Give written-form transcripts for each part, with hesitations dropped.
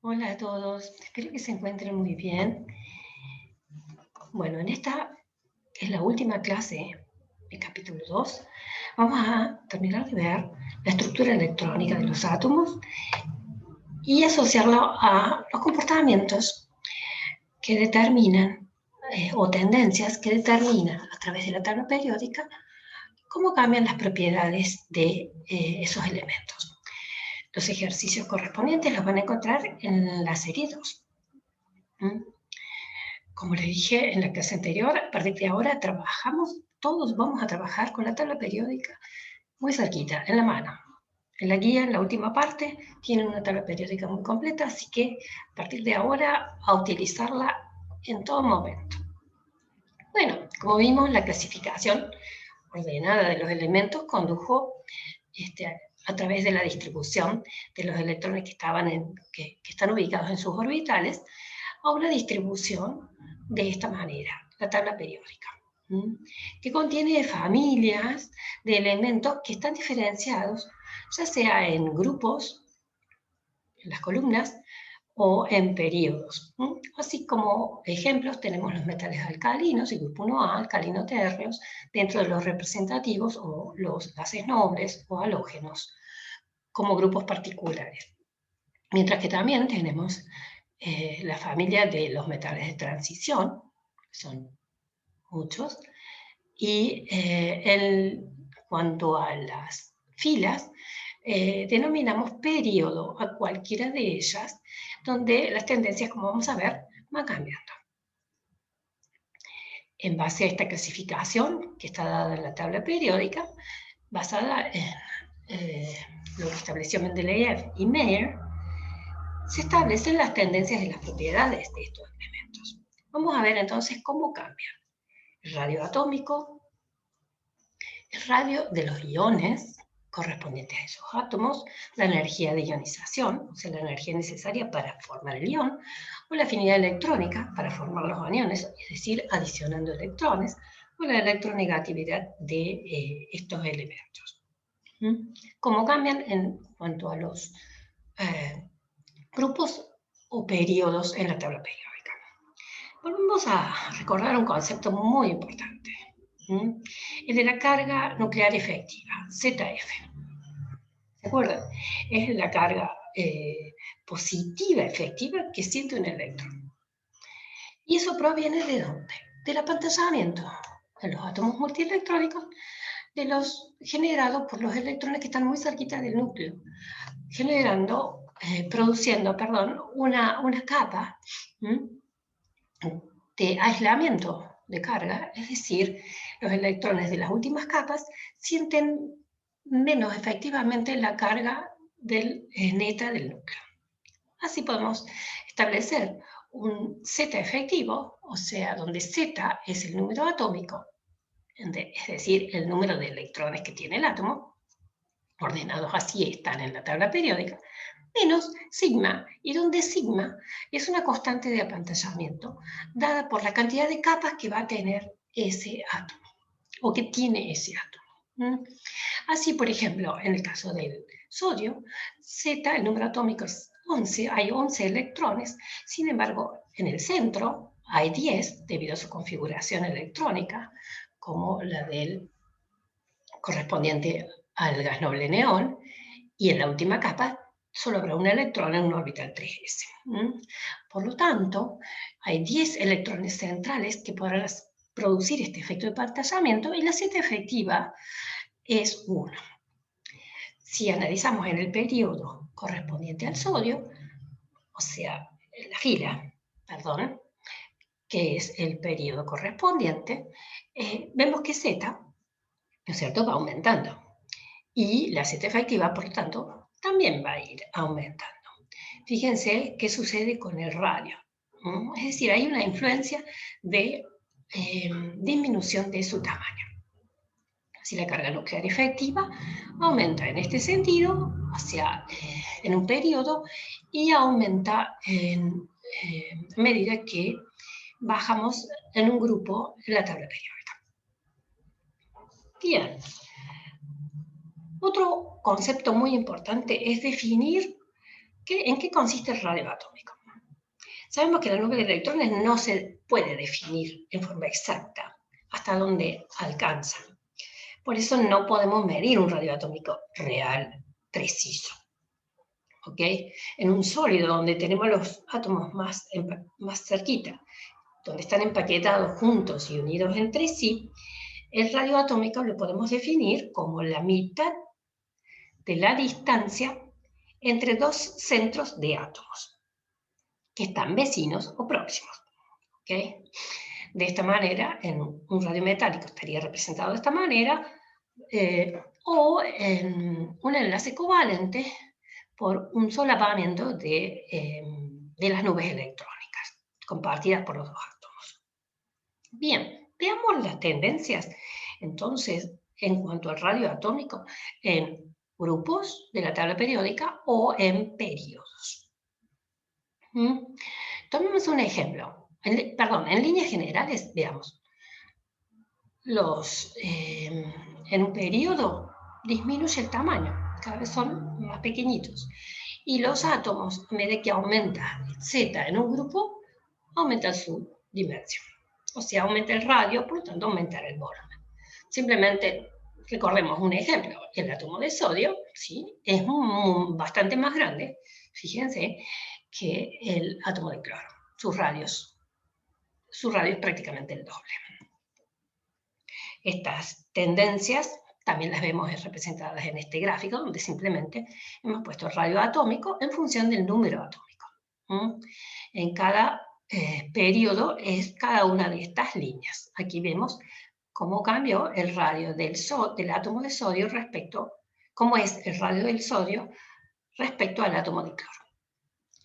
Hola a todos, espero que se encuentren muy bien. Bueno, en esta es la última clase, el capítulo 2. Vamos a terminar de ver la estructura electrónica de los átomos y asociarlo a los comportamientos que determinan, o tendencias que determinan a través de la tabla periódica, cómo cambian las propiedades de esos elementos. Los ejercicios correspondientes los van a encontrar en la serie 2. Como les dije en la clase anterior, a partir de ahora todos vamos a trabajar con la tabla periódica muy cerquita, en la mano. En la guía, en la última parte, tienen una tabla periódica muy completa, así que a partir de ahora a utilizarla en todo momento. Bueno, como vimos, la clasificación ordenada de los elementos condujo a través de la distribución de los electrones que están ubicados en sus orbitales a una distribución de esta manera, la tabla periódica, que contiene familias de elementos que están diferenciados, ya sea en grupos, en las columnas, o en periodos. Así como ejemplos tenemos los metales alcalinos, el grupo 1A, alcalino térreos, dentro de los representativos o los gases nobles o halógenos, como grupos particulares. Mientras que también tenemos la familia de los metales de transición, que son muchos, y cuanto a las filas, denominamos periodo a cualquiera de ellas, donde las tendencias, como vamos a ver, van cambiando. En base a esta clasificación, que está dada en la tabla periódica, basada en lo que estableció Mendeleev y Meyer, se establecen las tendencias de las propiedades de estos elementos. Vamos a ver entonces cómo cambian. El radio atómico, el radio de los iones correspondientes a esos átomos, la energía de ionización, o sea, la energía necesaria para formar el ion, o la afinidad electrónica para formar los aniones, es decir, adicionando electrones, o la electronegatividad de estos elementos. ¿Cómo cambian en cuanto a los grupos o periodos en la tabla periódica? Volvemos a recordar un concepto muy importante, el de la carga nuclear efectiva, ZF. ¿Se acuerdan? Es la carga positiva efectiva que siente un electrón. ¿Y eso proviene de dónde? Del apantallamiento de los átomos multielectrónicos, generados por los electrones que están muy cerquita del núcleo, produciendo una capa de aislamiento de carga, es decir, los electrones de las últimas capas sienten menos efectivamente la carga neta del núcleo. Así podemos establecer un Z efectivo, o sea, donde Z es el número atómico, es decir, el número de electrones que tiene el átomo, ordenados así están en la tabla periódica, menos sigma, y donde sigma es una constante de apantallamiento dada por la cantidad de capas que va a tener ese átomo, o que tiene ese átomo. Así, por ejemplo, en el caso del sodio, Z, el número atómico es 11, hay 11 electrones, sin embargo, en el centro hay 10 debido a su configuración electrónica, como la del correspondiente al gas noble neón, y en la última capa solo habrá un electrón en un orbital 3s. Por lo tanto, hay 10 electrones centrales que podrán producir este efecto de apantallamiento y la Z efectiva es 1. Si analizamos en el periodo correspondiente al sodio, o sea, la fila, perdón, que es el periodo correspondiente, vemos que Z, ¿no es cierto?, va aumentando. Y la Z efectiva, por lo tanto, también va a ir aumentando. Fíjense qué sucede con el radio. Es decir, hay una influencia de disminución de su tamaño. Si la carga nuclear efectiva aumenta en este sentido, en un periodo, y aumenta en medida que bajamos en un grupo en la tabla periódica. Bien. Otro concepto muy importante es definir ¿En qué consiste el radio atómico? Sabemos que la nube de electrones no se puede definir en forma exacta hasta dónde alcanza. Por eso no podemos medir un radio atómico real, preciso. ¿Ok? En un sólido donde tenemos los átomos más cerquita, donde están empaquetados juntos y unidos entre sí, el radio atómico lo podemos definir como la mitad de la distancia entre dos centros de átomos que están vecinos o próximos. ¿Okay? De esta manera, en un radio metálico estaría representado de esta manera, o en un enlace covalente por un solapamiento de las nubes electrónicas compartidas por los dos átomos. Bien, veamos las tendencias, entonces, en cuanto al radio atómico, en grupos de la tabla periódica o en periodos. Tomemos un ejemplo. En líneas generales, veamos. En un periodo disminuye el tamaño, cada vez son más pequeñitos. Y los átomos, a medida que aumenta Z en un grupo, aumenta su dimensión. O sea, aumenta el radio, por lo tanto aumentará el volumen. Simplemente recordemos un ejemplo. El átomo de sodio, ¿sí?, es bastante más grande, fíjense, que el átomo de cloro. Su radio es prácticamente el doble. Estas tendencias también las vemos representadas en este gráfico, donde simplemente hemos puesto el radio atómico en función del número atómico. En cada periodo es cada una de estas líneas. Aquí vemos cómo cambió el radio del átomo de sodio cómo es el radio del sodio respecto al átomo de cloro.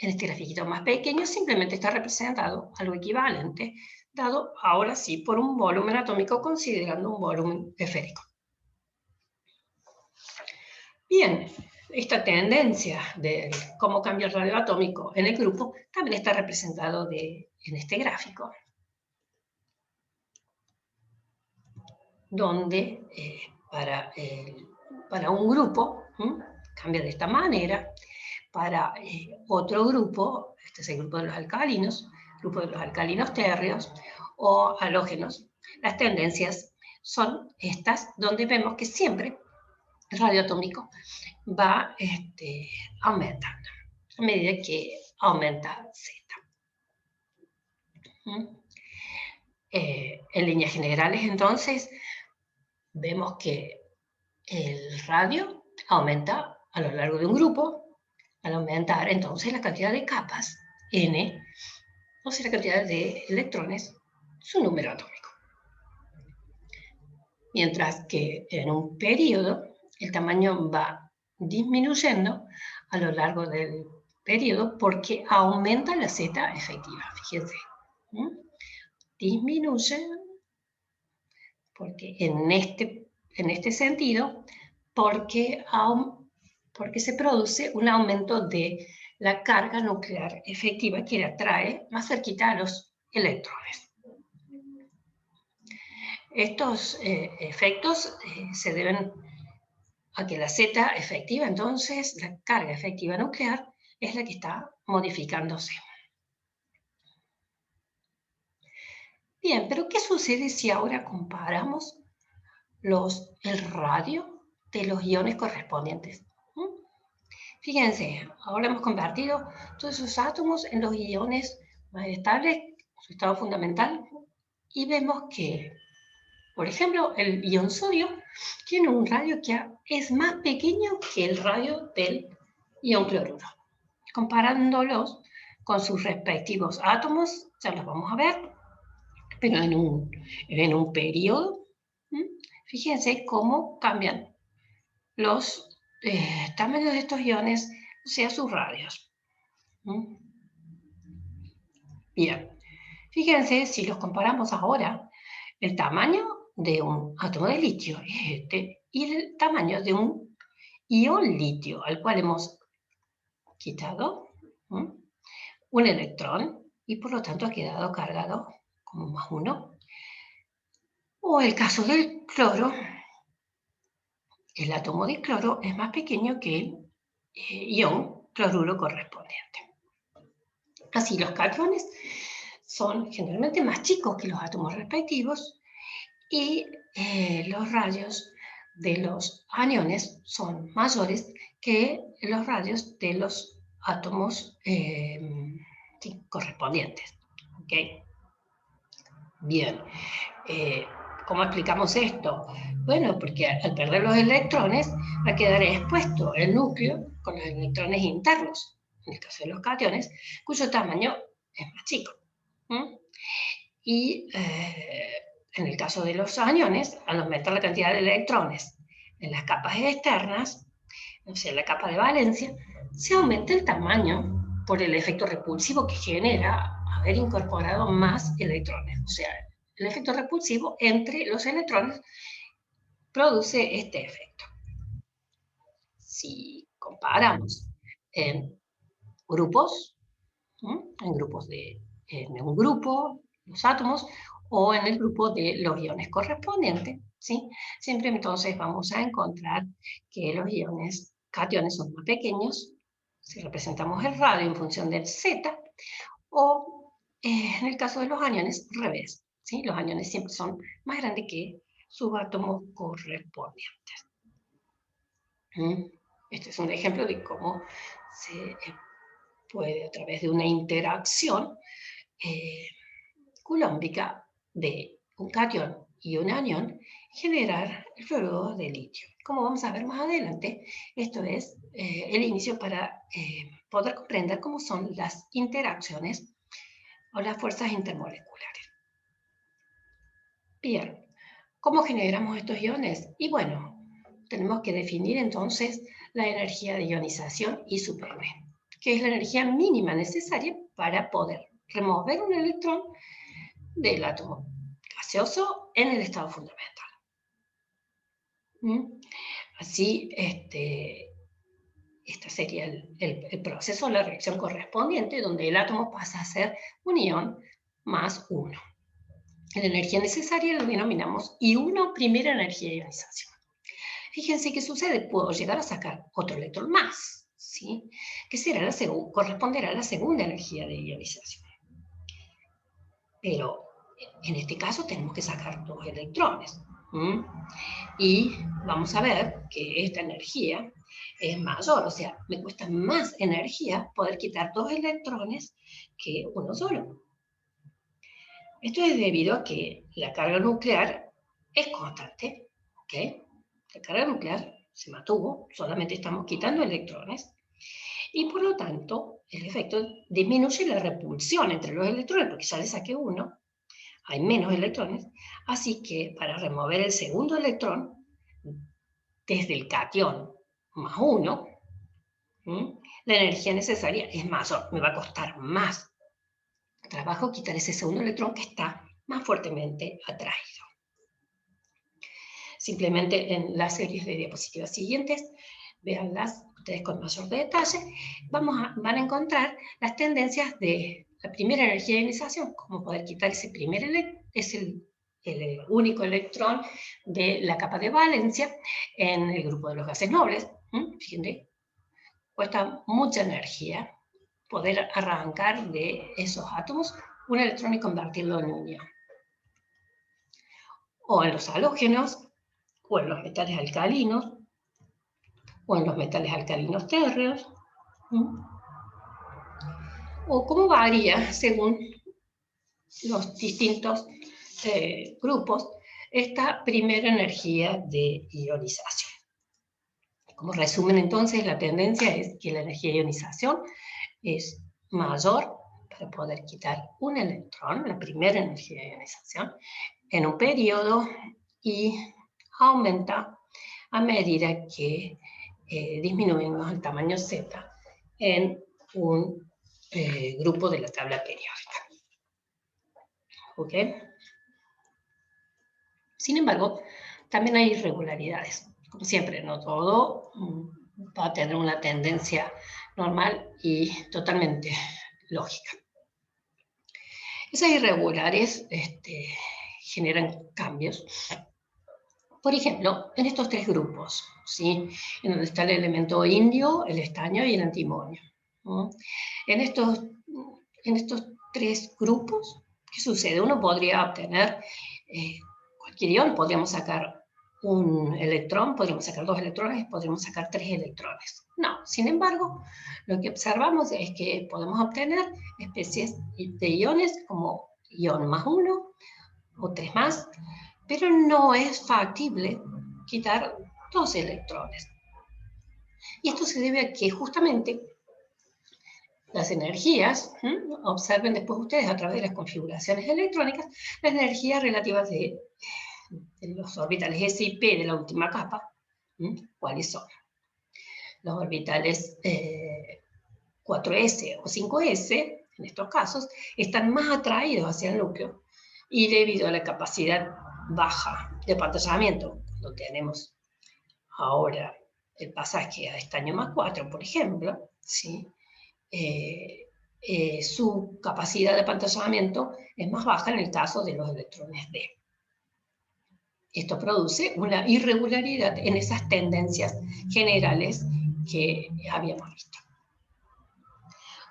En este grafiquito más pequeño simplemente está representado algo equivalente, dado ahora sí por un volumen atómico considerando un volumen esférico. Bien, esta tendencia de cómo cambia el radio atómico en el grupo también está representado en este gráfico, donde para un grupo cambia de esta manera, para otro grupo, este es el grupo de los alcalinos, grupo de los alcalinos térreos o halógenos, las tendencias son estas, donde vemos que siempre el radio atómico va aumentando a medida que aumenta Z. En líneas generales, entonces, vemos que el radio aumenta a lo largo de un grupo, al aumentar entonces la cantidad de capas, N, o sea, la cantidad de electrones, su número atómico. Mientras que en un periodo el tamaño va disminuyendo a lo largo del periodo porque aumenta la Z efectiva, fíjense. Disminuye porque en este sentido, porque se produce un aumento de la carga nuclear efectiva que le atrae más cerquita a los electrones. Estos efectos se deben a que la Z efectiva, entonces, la carga efectiva nuclear, es la que está modificándose. Bien, pero ¿qué sucede si ahora comparamos el radio de los iones correspondientes? Fíjense, ahora hemos convertido todos esos átomos en los iones más estables, su estado fundamental, y vemos que, por ejemplo, el ion sodio tiene un radio que es más pequeño que el radio del ion cloruro. Comparándolos con sus respectivos átomos, ya los vamos a ver, pero en un periodo, fíjense cómo cambian los tamaños de estos iones, o sea, sus radios. Bien, fíjense si los comparamos ahora, el tamaño de un átomo de litio es este, y el tamaño de un ion litio, al cual hemos quitado un electrón, y por lo tanto ha quedado cargado como +1. O el caso del cloro, el átomo de cloro es más pequeño que el ion cloruro correspondiente. Así, los cationes son generalmente más chicos que los átomos respectivos y los rayos de los aniones son mayores que los rayos de los átomos sí, correspondientes. ¿Okay? Bien, ¿cómo explicamos esto? Bueno, porque al perder los electrones va a quedar expuesto el núcleo con los electrones internos, en el caso de los cationes, cuyo tamaño es más chico. Y en el caso de los aniones, al aumentar la cantidad de electrones en las capas externas, o sea, en la capa de valencia, se aumenta el tamaño por el efecto repulsivo que genera haber incorporado más electrones. O sea, el efecto repulsivo entre los electrones produce este efecto. Si comparamos en grupos, en un grupo, los átomos, o en el grupo de los iones correspondientes, ¿sí? Siempre entonces vamos a encontrar que los iones cationes son más pequeños, si representamos el radio en función del Z, o en el caso de los aniones, al revés, ¿sí? Los aniones siempre son más grandes que sus átomos correspondientes. Este es un ejemplo de cómo se puede, a través de una interacción coulombica de un catión y un anión, generar el fluoruro de litio. Como vamos a ver más adelante, esto es el inicio para poder comprender cómo son las interacciones o las fuerzas intermoleculares. Bien, ¿cómo generamos estos iones? Y bueno, tenemos que definir entonces la energía de ionización y su PV, que es la energía mínima necesaria para poder remover un electrón del átomo gaseoso en el estado fundamental. Así, este sería el proceso, la reacción correspondiente, donde el átomo pasa a ser un ion más 1. La energía necesaria la denominamos I1, primera energía de ionización. Fíjense qué sucede, puedo llegar a sacar otro electrón más, ¿sí? Que será corresponderá a la segunda energía de ionización. Pero en este caso tenemos que sacar 2 electrones. Y vamos a ver que esta energía es mayor, o sea, me cuesta más energía poder quitar 2 electrones que uno solo. Esto es debido a que la carga nuclear es constante, ¿ok? La carga nuclear se mantuvo, solamente estamos quitando electrones, y por lo tanto el efecto disminuye la repulsión entre los electrones, porque ya le saqué uno, hay menos electrones, así que para remover el segundo electrón, desde el catión más 1, la energía necesaria es mayor, me va a costar más trabajo quitar ese segundo electrón que está más fuertemente atraído. Simplemente en las series de diapositivas siguientes, véanlas ustedes con mayor detalle, van a encontrar las tendencias de la primera energía de ionización, como poder quitar ese primer electrón, es el único electrón de la capa de valencia en el grupo de los gases nobles. Fíjense, cuesta mucha energía poder arrancar de esos átomos un electrón y convertirlo en un ion. O en los halógenos, o en los metales alcalinos, o en los metales alcalinos térreos, o cómo varía según los distintos grupos esta primera energía de ionización. Como resumen entonces, la tendencia es que la energía de ionización es mayor para poder quitar un electrón, la primera energía de ionización, en un periodo y aumenta a medida que disminuimos el tamaño Z en un grupo de la tabla periódica. ¿Ok? Sin embargo, también hay irregularidades. Como siempre, no todo va a tener una tendencia normal y totalmente lógica. Esas irregularidades generan cambios Por ejemplo, en estos tres grupos, ¿sí? En donde está el elemento indio, el estaño y el antimonio, ¿no? En estos tres grupos, ¿qué sucede? Uno podría obtener cualquier ion, podríamos sacar un electrón, podríamos sacar 2 electrones, podríamos sacar 3 electrones. No, sin embargo, lo que observamos es que podemos obtener especies de iones como ion más 1 o 3 más, pero no es factible quitar 2 electrones. Y esto se debe a que justamente las energías, observen después ustedes a través de las configuraciones electrónicas, las energías relativas de los orbitales S y P de la última capa, ¿cuáles son? Los orbitales 4S o 5S, en estos casos, están más atraídos hacia el núcleo y debido a la capacidad baja de pantallamiento, cuando tenemos ahora el pasaje a estaño más 4, por ejemplo, ¿sí? Su capacidad de apantallamiento es más baja en el caso de los electrones D. Esto produce una irregularidad en esas tendencias generales que habíamos visto.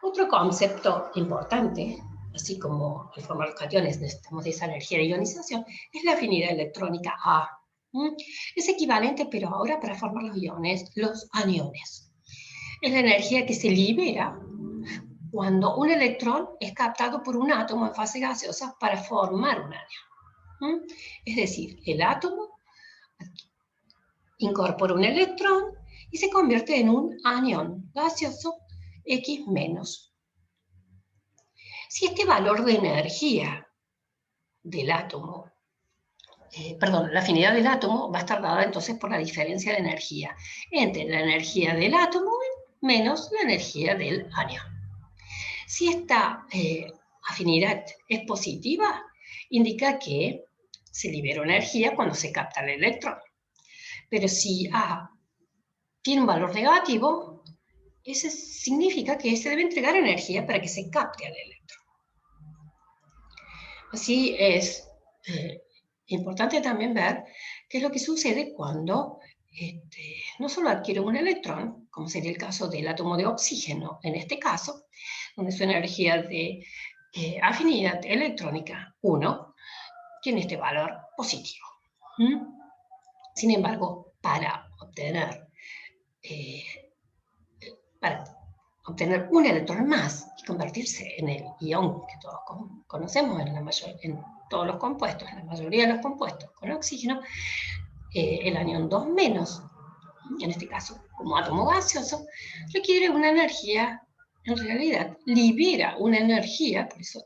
Otro concepto importante, así como al formar los cationes necesitamos de esa energía de ionización, es la afinidad electrónica A. Es equivalente, pero ahora para formar los iones, los aniones. Es la energía que se libera cuando un electrón es captado por un átomo en fase gaseosa para formar un anión. Es decir, el átomo incorpora un electrón y se convierte en un anión gaseoso X menos. Si este valor de energía del átomo, la afinidad del átomo va a estar dada entonces por la diferencia de energía entre la energía del átomo menos la energía del anión. Si esta afinidad es positiva, indica que se libera energía cuando se capta el electrón. Pero si A tiene un valor negativo, eso significa que se debe entregar energía para que se capte al electrón. Así es importante también ver qué es lo que sucede cuando no solo adquiere un electrón, como sería el caso del átomo de oxígeno en este caso, donde su energía de afinidad electrónica 1 tiene este valor positivo. Sin embargo, para obtener un electrón más y convertirse en el ion que todos conocemos en todos los compuestos, en la mayoría de los compuestos con oxígeno, el anión 2 menos, en este caso como átomo gaseoso, requiere una energía, en realidad libera una energía, por eso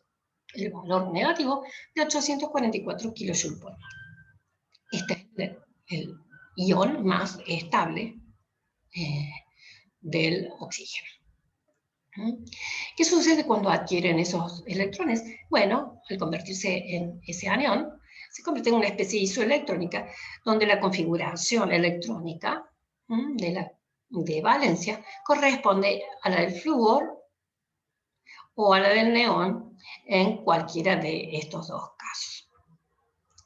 el valor negativo, de 844 kJ por mol. Este es el ion más estable del oxígeno. ¿Qué sucede cuando adquieren esos electrones? Bueno, al convertirse en ese anión, se convierte en una especie de isoelectrónica, donde la configuración electrónica de valencia corresponde a la del flúor o a la del neón en cualquiera de estos dos casos.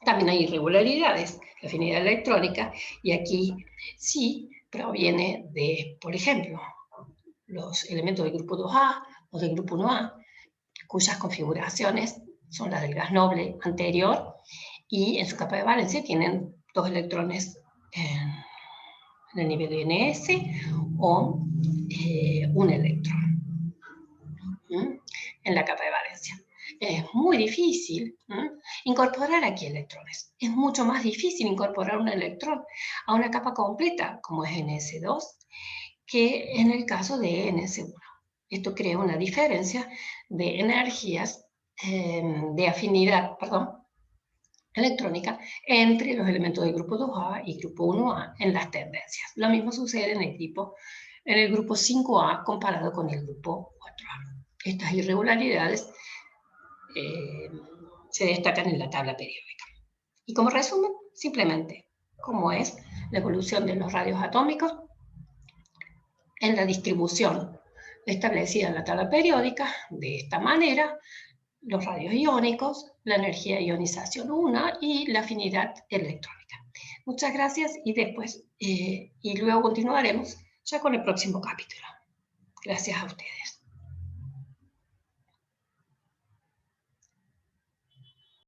También hay irregularidades, la afinidad electrónica, y aquí sí proviene de, por ejemplo, los elementos del grupo 2A o del grupo 1A, cuyas configuraciones son las del gas noble anterior y en su capa de valencia tienen 2 electrones en el nivel de NS o un electrón en la capa de valencia. Es muy difícil incorporar aquí electrones. Es mucho más difícil incorporar un electrón a una capa completa como es NS2 que en el caso de NS1. Esto crea una diferencia de energías de afinidad, electrónica entre los elementos del grupo 2A y grupo 1A en las tendencias. Lo mismo sucede en el grupo 5A comparado con el grupo 4A. Estas irregularidades se destacan en la tabla periódica. Y como resumen, simplemente, ¿cómo es la evolución de los radios atómicos? En la distribución establecida en la tabla periódica, de esta manera, los radios iónicos, la energía de ionización 1 y la afinidad electrónica. Muchas gracias y después, y luego continuaremos ya con el próximo capítulo. Gracias a ustedes.